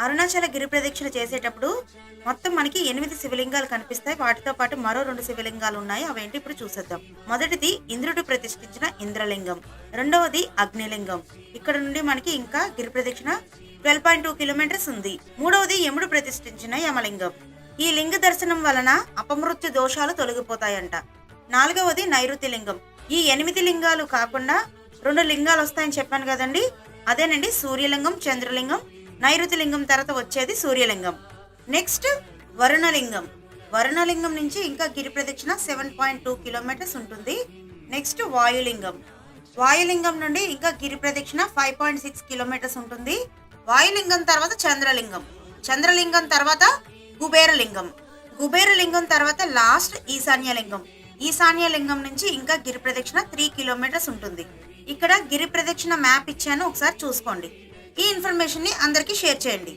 అరుణాచల గిరి ప్రదక్షిణ చేసేటప్పుడు మొత్తం మనకి 8 శివలింగాలు కనిపిస్తాయి. వాటితో పాటు మరో 2 శివలింగాలు ఉన్నాయి. అవేంటి ఇప్పుడు చూసేద్దాం. మొదటిది ఇంద్రుడు ప్రతిష్ఠించిన ఇంద్రలింగం. రెండవది అగ్నిలింగం. ఇక్కడ నుండి మనకి ఇంకా గిరి ప్రదక్షిణ 12.2 కిలోమీటర్స్ ఉంది. మూడవది యముడు ప్రతిష్ఠించిన యమలింగం. ఈ లింగ దర్శనం వలన అపమృత్యు దోషాలు తొలగిపోతాయంట. నాలుగవది నైరుతి లింగం. ఈ 8 లింగాలు కాకుండా 2 లింగాలు వస్తాయని చెప్పాను కదండి. అదేనండి సూర్యలింగం, చంద్రలింగం. నైరుతి లింగం తర్వాత వచ్చేది సూర్యలింగం. నెక్స్ట్ వరుణలింగం. వరుణలింగం నుంచి ఇంకా గిరి ప్రదక్షిణ 7.2 కిలోమీటర్స్ ఉంటుంది. నెక్స్ట్ వాయులింగం. వాయులింగం నుండి ఇంకా గిరి ప్రదక్షిణ 5.6 కిలోమీటర్స్ ఉంటుంది. వాయులింగం తర్వాత చంద్రలింగం. చంద్రలింగం తర్వాత కుబేరలింగం. కుబేరలింగం తర్వాత లాస్ట్ ఈశాన్యలింగం. ఈశాన్యలింగం నుంచి ఇంకా గిరి ప్రదక్షిణ 3 కిలోమీటర్స్ ఉంటుంది. ఇక్కడ గిరి ప్రదక్షిణ మ్యాప్ ఇచ్చాను, ఒకసారి చూసుకోండి. ఈ ఇన్ఫర్మేషన్ ని అందరికీ షేర్ చేయండి.